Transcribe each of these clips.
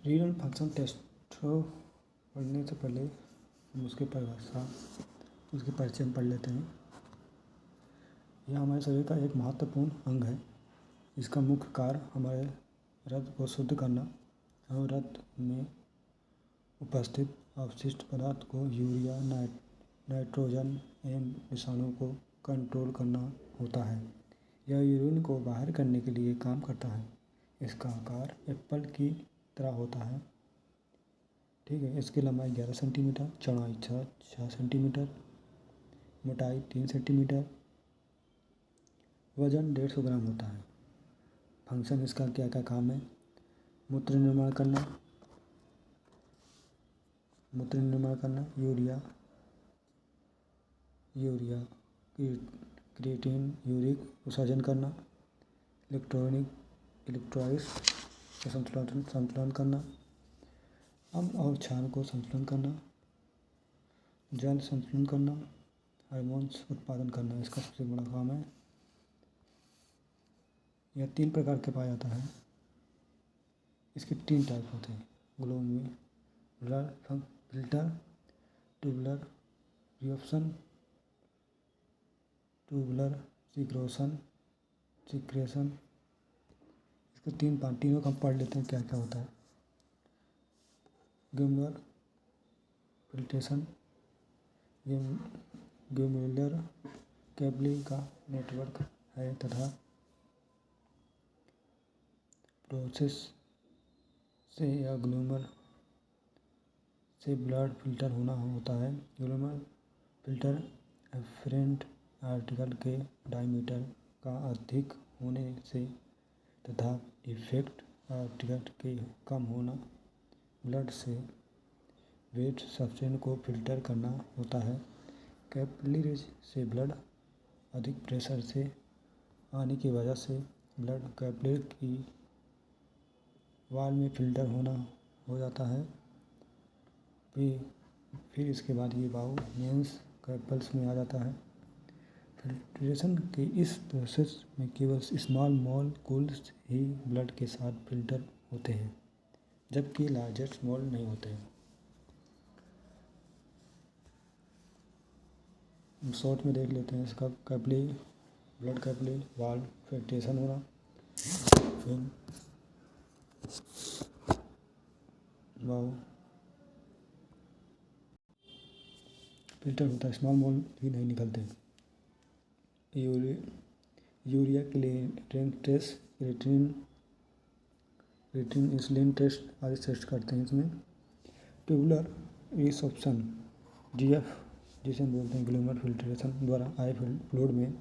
Renal function test पढ़ने से पहले हम उसकी परिभाषा, उसके परिचय पढ़ लेते हैं। यह हमारे शरीर का एक महत्वपूर्ण अंग है। इसका मुख्य कार्य हमारे रक्त को शुद्ध करना और रक्त में उपस्थित अवशिष्ट पदार्थ को यूरिया, नाइट्रोजन एवं विषाणु को कंट्रोल करना होता है। यह यूरिन को बाहर करने के लिए काम करता है। इसका आकार एप्पल की तरह होता है। ठीक है। इसकी लंबाई 11 सेंटीमीटर, चौड़ाई 6 सेंटीमीटर, मोटाई 3 सेंटीमीटर, वजन 150 ग्राम होता है। फंक्शन इसका क्या क्या काम है? मूत्र निर्माण करना, यूरिया, क्रिएटिन, यूरिक विसर्जन करना, इलेक्ट्रोलाइट्स का संतुलन करना, अम्ल और क्षार को संतुलन करना, जल संतुलन करना, हार्मोन्स उत्पादन करना। इसका सबसे बड़ा काम है। यह 3 प्रकार के पाया जाता है। इसके 3 टाइप होते हैं: glomerular filter, tubular reaction, tubular secretion. इसको तीनों को हम पढ़ लेते हैं क्या क्या होता है। ग्लोमेरुलर फिल्ट्रेशन, ग्लोमेरुलर कैपिलरी का नेटवर्क है तथा प्रोसेस से या ग्लोमेरुलर से ब्लड फिल्टर होना होता है। ग्लोमेरुलर फिल्टर एफरेंट आर्टिकल के डायमीटर का अधिक होने से तथा इफेक्ट आर्टिकल के कम होना ब्लड से वेट सब्सटेंस को फिल्टर करना होता है। कैपिलरीज से ब्लड अधिक प्रेशर से आने की वजह से ब्लड कैपिलरी की वॉल में फिल्टर हो जाता है। फिर इसके बाद ये वाल्व मेंस कैपिल्स में आ जाता है। फिल्ट्रेशन के इस प्रोसेस में केवल स्मॉल मॉलिक्यूल्स ही ब्लड के साथ फिल्टर होते हैं, जबकि लार्जर मॉल नहीं होते हैं। हम शॉर्ट में देख लेते हैं इसका ब्लड कैपिलरी वाल्व फिल्ट्रेशन होना, फिर वाल्व फिल्टर होता है, स्मॉल मॉल भी नहीं निकलते। Urea clearance test, creatinine insulin test आदि टेस्ट करते हैं इसमें। ट्यूबुलर रिसॉर्प्शन, जीएफ जिसे हम बोलते हैं, ग्लोमेरुलर फिल्ट्रेशन द्वारा आए फ्लूइड में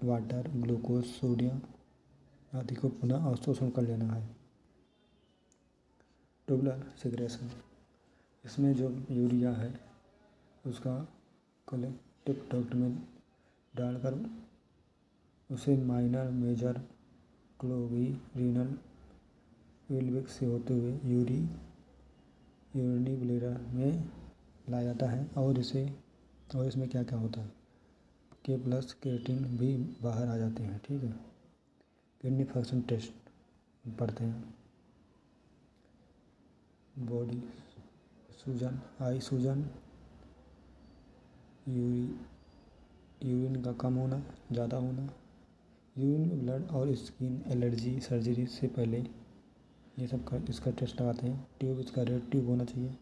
वाटर, ग्लूकोज, सोडियम आदि को पुनः अवशोषण कर लेना है। ट्यूबुलर सिक्रेशन, इसमें जो यूरिया है उसका कलेक्टिव डक्ट में डालकर उसे माइनर, मेजर, ग्लोमेरुलर पेल्विक से होते हुए यूरिनरी ब्लैडर में लाया जाता है। और इसमें क्या क्या होता है के प्लस क्रिएटिन भी बाहर आ जाते हैं। ठीक है। किडनी फंक्शन टेस्ट पढ़ते हैं। बॉडी सूजन, आई सूजन, यूरिन का कम होना, ज़्यादा होना, यूरिन ब्लड और स्किन एलर्जी, सर्जरी से पहले ये सब का इसका टेस्ट लगाते हैं। ट्यूब, इसका रेड ट्यूब होना चाहिए।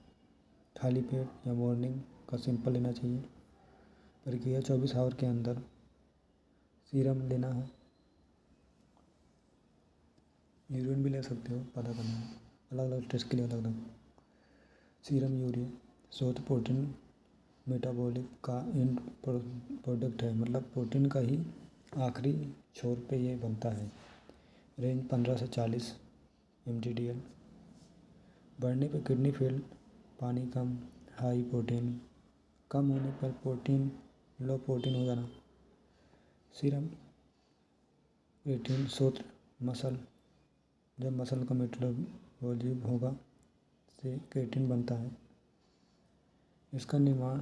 खाली पेट या मॉर्निंग का सैंपल लेना चाहिए। प्रक्रिया 24 आवर के अंदर सीरम लेना है। यूरिन भी ले सकते हो, पता करना है। अलग अलग टेस्ट के लिए अलग अलग। सीरम यूरिया शोध प्रोटीन मेटाबॉलिक का एंड प्रोडक्ट है, मतलब प्रोटीन का ही आखिरी छोर पे ये बनता है। रेंज 15 से 40 mgdl। बढ़ने पर किडनी फेल, पानी कम, हाई प्रोटीन, कम होने पर प्रोटीन लो प्रोटीन हो जाना। सीरम क्रिएटिन शोध मसल, जब मसल का मेटाबॉलिज्म होगा से क्रिएटिन बनता है। इसका निर्माण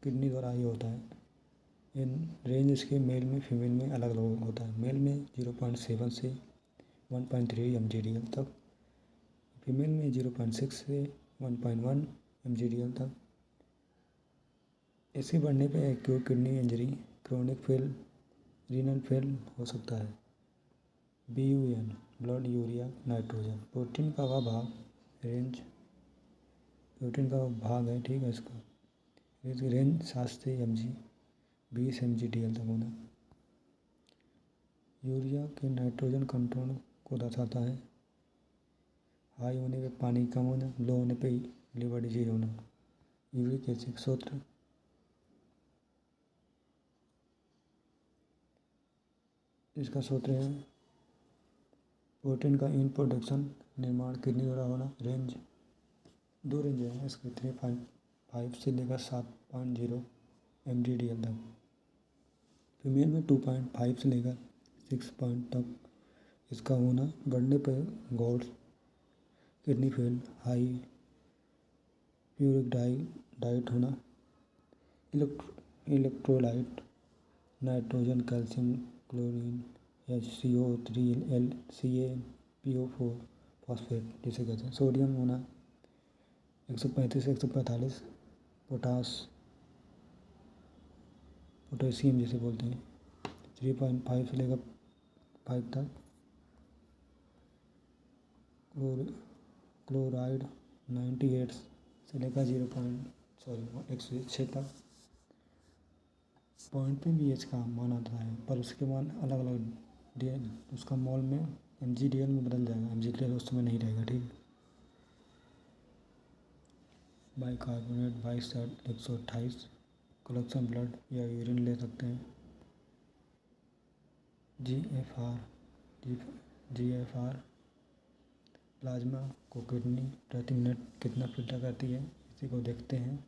किडनी द्वारा ही होता है। रेंज इसके मेल में फीमेल में अलग अलग होता है। मेल में 0.7 से 1.3 mgdl तक, फीमेल में 0.6 से 1.1 mg/dl तक। इसके बढ़ने पर acute kidney injury, chronic fail, renal fail हो सकता है। BUN blood urea nitrogen, protein का वह भाग रेंज प्रोटीन का भाग है, ठीक है। इसका रेंज 7 से mg 20 mg/dl तक होना। यूरिया के नाइट्रोजन कंटेंट को दर्शाता है। हाई होने पे पानी कम होना, लो होने पे लिवर डिजीज होना। यूरिक एसिड सूत्र, इसका सूत्र है प्रोटीन का इन प्रोडक्शन निर्माण किडनी द्वारा होना। रेंज 2 रेंज है इसके, 3.5 से लेकर 7.0 mg/dl तक। फीमेल में 2.5 से लेकर 6 तक इसका होना। बढ़ने पर गॉल्स, किडनी फेल, हाई प्यूरिक डाइट होना। Electrolyte nitrogen, calcium, chlorine, HCO3, CaPO4 phosphate जिसे कहते हैं। सोडियम होना 135 से 145, पोटेशियम जिसे बोलते हैं 3.5 से लेकर 5 तक। क्लोराइड 98 से लेकर 106 तक। पॉइंट पे भी इसका मान आता है, पर उसके मान अलग अलग उसका मॉल में mg/dl में बदल जाएगा। mg/dl उस समय नहीं रहेगा, ठीक है। बाइकार्बोनेट 22/128 कलेक्शन ब्लड या यूरिन ले सकते हैं। GFR प्लाज्मा को किडनी प्रति मिनट कितना फिल्टर करती है, इसी को देखते हैं।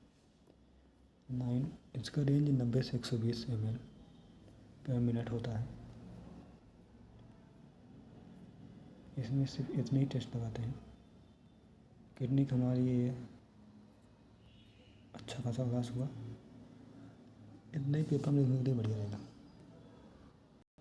9 इसका रेंज 90 से 120 ml/मिनट होता है। इसमें सिर्फ इतने ही टेस्ट लगाते हैं। किडनी का हमारी ये अच्छा खासा विकास हुआ। इतना ही पेपर में लिखने के लिए बढ़िया रहेगा।